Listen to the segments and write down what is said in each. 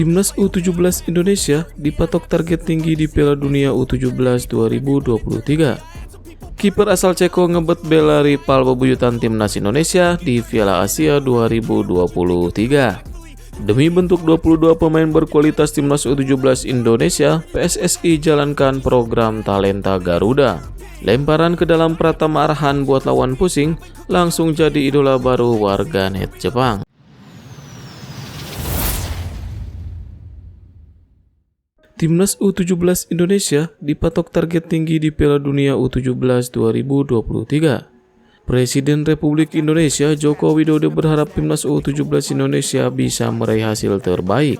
Timnas U17 Indonesia dipatok target tinggi di Piala Dunia U17 2023. Kiper asal Ceko ngebet bela rival bebuyutan Timnas Indonesia di Piala Asia 2023. Demi bentuk 22 pemain berkualitas Timnas U17 Indonesia, PSSI jalankan program Talenta Garuda. Lemparan ke dalam Pratama Arhan buat lawan pusing, langsung jadi idola baru warganet Jepang. Timnas U17 Indonesia dipatok target tinggi di Piala Dunia U17 2023. Presiden Republik Indonesia Joko Widodo berharap Timnas U17 Indonesia bisa meraih hasil terbaik.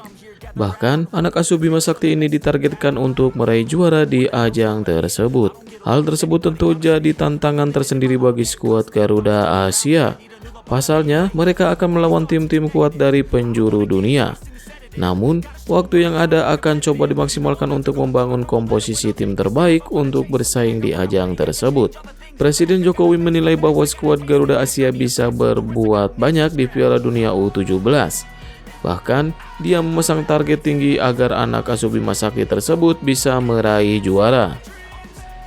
Bahkan, anak asuh Bima Sakti ini ditargetkan untuk meraih juara di ajang tersebut. Hal tersebut tentu jadi tantangan tersendiri bagi skuad Garuda Asia. Pasalnya, mereka akan melawan tim-tim kuat dari penjuru dunia. Namun, waktu yang ada akan coba dimaksimalkan untuk membangun komposisi tim terbaik untuk bersaing di ajang tersebut. Presiden Jokowi menilai bahwa skuad Garuda Asia bisa berbuat banyak di Piala Dunia U17. Bahkan, dia memasang target tinggi agar anak asuh Bima Sakti tersebut bisa meraih juara.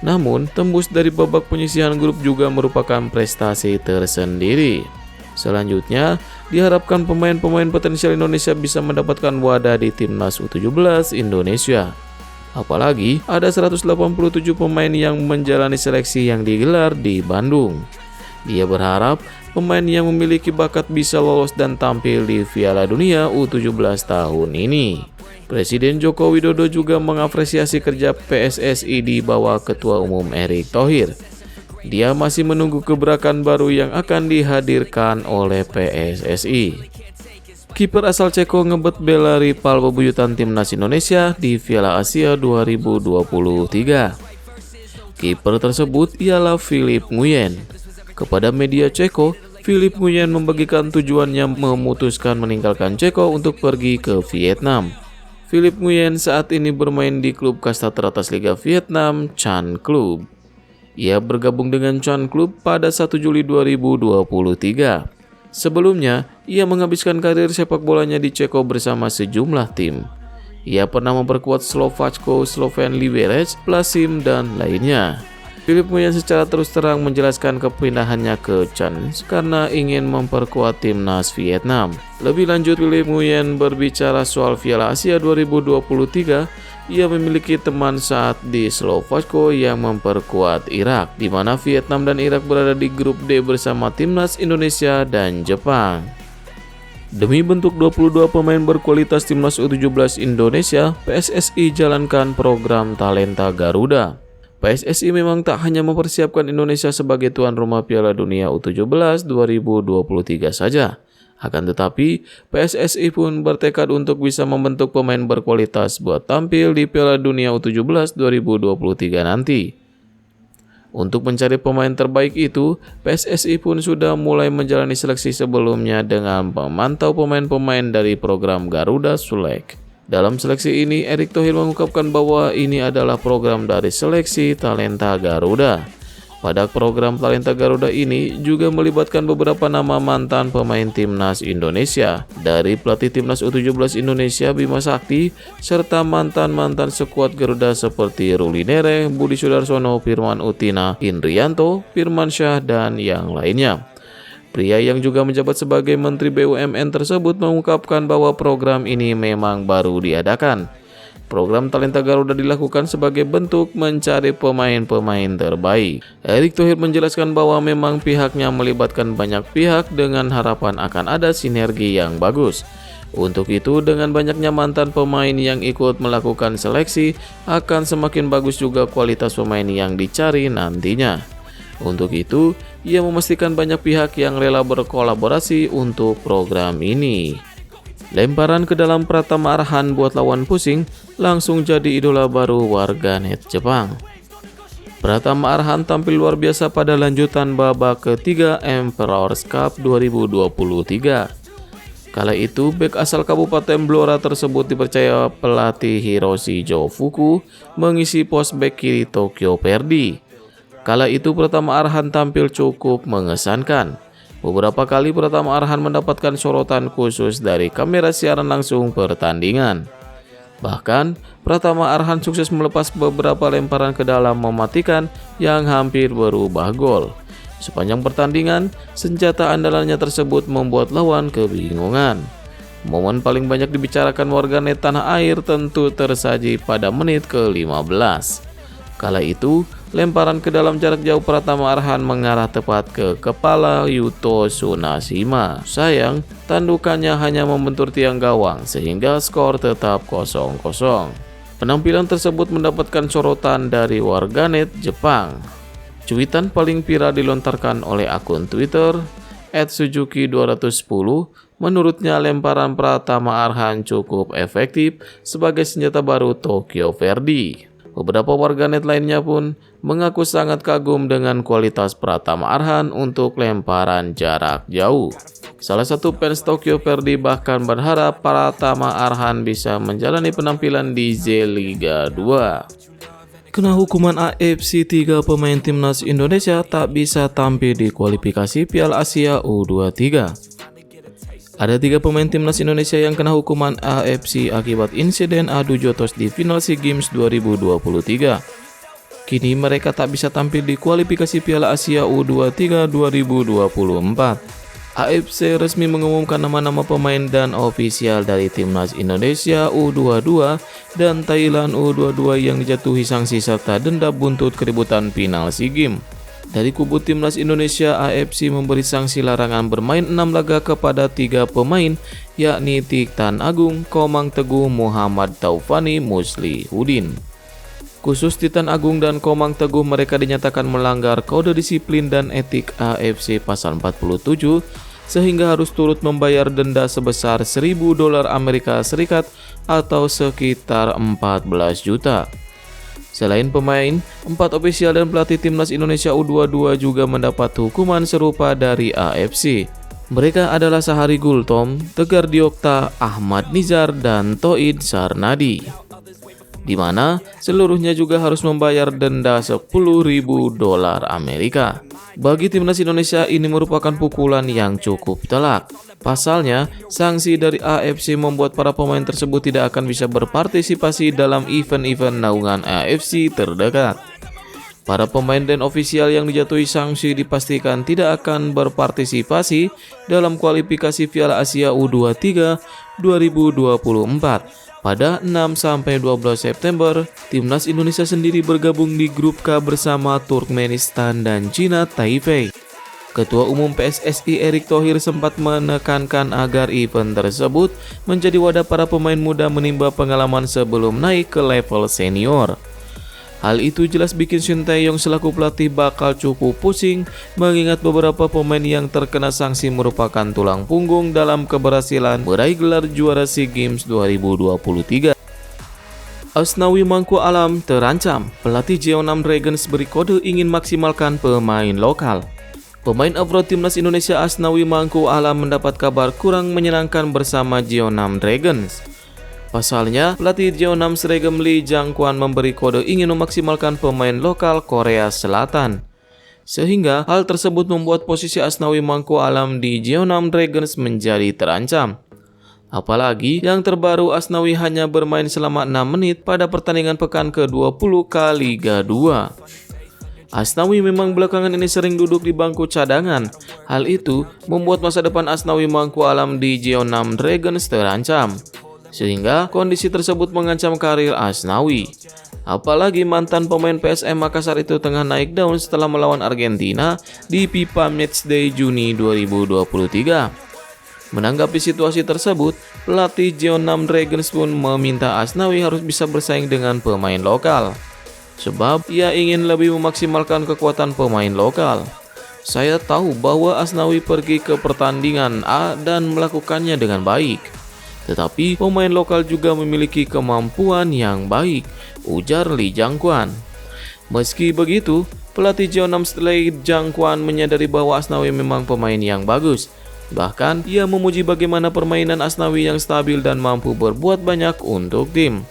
Namun, tembus dari babak penyisihan grup juga merupakan prestasi tersendiri. Selanjutnya, diharapkan pemain-pemain potensial Indonesia bisa mendapatkan wadah di Timnas U17 Indonesia. Apalagi ada 187 pemain yang menjalani seleksi yang digelar di Bandung. Dia berharap pemain yang memiliki bakat bisa lolos dan tampil di Piala Dunia U17 tahun ini. Presiden Joko Widodo juga mengapresiasi kerja PSSI di bawah Ketua Umum Erick Thohir. Dia masih menunggu gebrakan baru yang akan dihadirkan oleh PSSI. Kiper asal Ceko ngebet bela rival bebuyutan Timnas Indonesia di Piala Asia 2023. Kiper tersebut ialah Philipp Nguyen. Kepada media Ceko, Philipp Nguyen membagikan tujuannya memutuskan meninggalkan Ceko untuk pergi ke Vietnam. Philipp Nguyen saat ini bermain di klub kasta teratas Liga Vietnam, Chan Club. Ia bergabung dengan Chan Club pada 1 Juli 2023. Sebelumnya, ia menghabiskan karir sepak bolanya di Ceko bersama sejumlah tim. Ia pernah memperkuat Slovácko, Slovan Liberec, Plasim, dan lainnya. Philipp Nguyen secara terus terang menjelaskan kepindahannya ke Chan karena ingin memperkuat timnas Vietnam. Lebih lanjut, Philipp Nguyen berbicara soal Piala Asia 2023. Ia memiliki teman saat di Slovácko yang memperkuat Irak, di mana Vietnam dan Irak berada di grup D bersama timnas Indonesia dan Jepang. Demi bentuk 22 pemain berkualitas Timnas U17 Indonesia, PSSI jalankan program Talenta Garuda. PSSI memang tak hanya mempersiapkan Indonesia sebagai tuan rumah Piala Dunia U17 2023 saja. Akan tetapi, PSSI pun bertekad untuk bisa membentuk pemain berkualitas buat tampil di Piala Dunia U17 2023 nanti. Untuk mencari pemain terbaik itu, PSSI pun sudah mulai menjalani seleksi sebelumnya dengan memantau pemain-pemain dari program Garuda Select. Dalam seleksi ini, Erick Thohir mengungkapkan bahwa ini adalah program dari seleksi Talenta Garuda. Pada program Talenta Garuda ini juga melibatkan beberapa nama mantan pemain Timnas Indonesia, dari pelatih Timnas U17 Indonesia Bima Sakti, serta mantan-mantan skuad Garuda seperti Ruli Nereh, Budi Sudarsono, Firman Utina, Indrianto, Firman Syah, dan yang lainnya. Pria yang juga menjabat sebagai Menteri BUMN tersebut mengungkapkan bahwa program ini memang baru diadakan. Program Talenta Garuda dilakukan sebagai bentuk mencari pemain-pemain terbaik. Erick Thohir menjelaskan bahwa memang pihaknya melibatkan banyak pihak dengan harapan akan ada sinergi yang bagus. Untuk itu, dengan banyaknya mantan pemain yang ikut melakukan seleksi, akan semakin bagus juga kualitas pemain yang dicari nantinya. Untuk itu, ia memastikan banyak pihak yang rela berkolaborasi untuk program ini. Lemparan ke dalam Pratama Arhan buat lawan pusing, langsung jadi idola baru warganet Jepang. Pratama Arhan tampil luar biasa pada lanjutan babak ketiga Emperor's Cup 2023. Kala itu, bek asal Kabupaten Blora tersebut dipercaya pelatih Hiroshi Jofuku mengisi pos bek kiri Tokyo Verdy. Kala itu Pratama Arhan tampil cukup mengesankan. Beberapa kali Pratama Arhan mendapatkan sorotan khusus dari kamera siaran langsung pertandingan. Bahkan, Pratama Arhan sukses melepas beberapa lemparan ke dalam mematikan yang hampir berubah gol. Sepanjang pertandingan, senjata andalannya tersebut membuat lawan kebingungan. Momen paling banyak dibicarakan warganet tanah air tentu tersaji pada menit ke-15. Kala itu, lemparan ke dalam jarak jauh Pratama Arhan mengarah tepat ke kepala Yuto Tsunashima. Sayang, tandukannya hanya membentur tiang gawang sehingga skor tetap 0-0. Penampilan tersebut mendapatkan sorotan dari warganet Jepang. Cuitan paling viral dilontarkan oleh akun Twitter @suzuki210. Menurutnya lemparan Pratama Arhan cukup efektif sebagai senjata baru Tokyo Verdy. Beberapa warganet lainnya pun mengaku sangat kagum dengan kualitas Pratama Arhan untuk lemparan jarak jauh. Salah satu fans Tokyo Verdy bahkan berharap Pratama Arhan bisa menjalani penampilan di Z-Liga 2. Kena hukuman AFC, 3 pemain timnas Indonesia tak bisa tampil di kualifikasi Piala Asia U23. Ada 3 pemain timnas Indonesia yang kena hukuman AFC akibat insiden adu jotos di final SEA Games 2023. Kini mereka tak bisa tampil di kualifikasi Piala Asia U23 2024. AFC resmi mengumumkan nama-nama pemain dan ofisial dari timnas Indonesia U22 dan Thailand U22 yang dijatuhi sanksi serta denda buntut keributan final SEA Games. Dari kubu timnas Indonesia, AFC memberi sanksi larangan bermain 6 laga kepada 3 pemain, yakni Tiktan Agung, Komang Teguh, Muhammad Taufani, Musli Hudin. Khusus Titan Agung dan Komang Teguh mereka dinyatakan melanggar kode disiplin dan etik AFC pasal 47, sehingga harus turut membayar denda sebesar $1.000 Amerika Serikat atau sekitar 14 juta. Selain pemain, 4 ofisial dan pelatih timnas Indonesia U22 juga mendapat hukuman serupa dari AFC. Mereka adalah Sahari Gultom, Tegar Diokta, Ahmad Nizar, dan Toid Sarnadi, di mana seluruhnya juga harus membayar denda $10.000 Amerika. Bagi timnas Indonesia ini merupakan pukulan yang cukup telak. Pasalnya, sanksi dari AFC membuat para pemain tersebut tidak akan bisa berpartisipasi dalam event-event naungan AFC terdekat. Para pemain dan ofisial yang dijatuhi sanksi dipastikan tidak akan berpartisipasi dalam kualifikasi Piala Asia U23 2024. Pada 6-12 September, timnas Indonesia sendiri bergabung di grup K bersama Turkmenistan dan Cina Taipei. Ketua Umum PSSI Erick Thohir sempat menekankan agar event tersebut menjadi wadah para pemain muda menimba pengalaman sebelum naik ke level senior. Hal itu jelas bikin Shin Tae-yong selaku pelatih bakal cukup pusing, mengingat beberapa pemain yang terkena sanksi merupakan tulang punggung dalam keberhasilan meraih gelar juara SEA Games 2023. Asnawi Mangku Alam terancam, pelatih Jeonnam Dragons beri kode ingin maksimalkan pemain lokal. Pemain abroad timnas Indonesia Asnawi Mangku Alam mendapat kabar kurang menyenangkan bersama Jeonnam Dragons. Pasalnya, pelatih Jeonnam Seragam Lee Jang-kwan memberi kode ingin memaksimalkan pemain lokal Korea Selatan. Sehingga hal tersebut membuat posisi Asnawi Mangku Alam di Jeonnam Dragons menjadi terancam. Apalagi yang terbaru Asnawi hanya bermain selama 6 menit pada pertandingan pekan ke-20 Liga 2. Asnawi memang belakangan ini sering duduk di bangku cadangan. Hal itu membuat masa depan Asnawi Mangku Alam di Jeonnam Dragons terancam. Sehingga kondisi tersebut mengancam karir Asnawi. Apalagi mantan pemain PSM Makassar itu tengah naik daun setelah melawan Argentina di FIFA Matchday Juni 2023. Menanggapi situasi tersebut, pelatih Jeonnam Dragons pun meminta Asnawi harus bisa bersaing dengan pemain lokal. Sebab ia ingin lebih memaksimalkan kekuatan pemain lokal. Saya tahu bahwa Asnawi pergi ke pertandingan A dan melakukannya dengan baik. Tetapi pemain lokal juga memiliki kemampuan yang baik, ujar Lee Jang-kwan. Meski begitu, pelatih Jeonnam Lee Jang-kwan menyadari bahwa Asnawi memang pemain yang bagus. Bahkan, ia memuji bagaimana permainan Asnawi yang stabil dan mampu berbuat banyak untuk tim.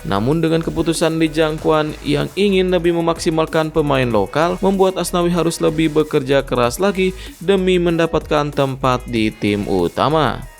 Namun dengan keputusan Lee Jang-kwan yang ingin lebih memaksimalkan pemain lokal, membuat Asnawi harus lebih bekerja keras lagi demi mendapatkan tempat di tim utama.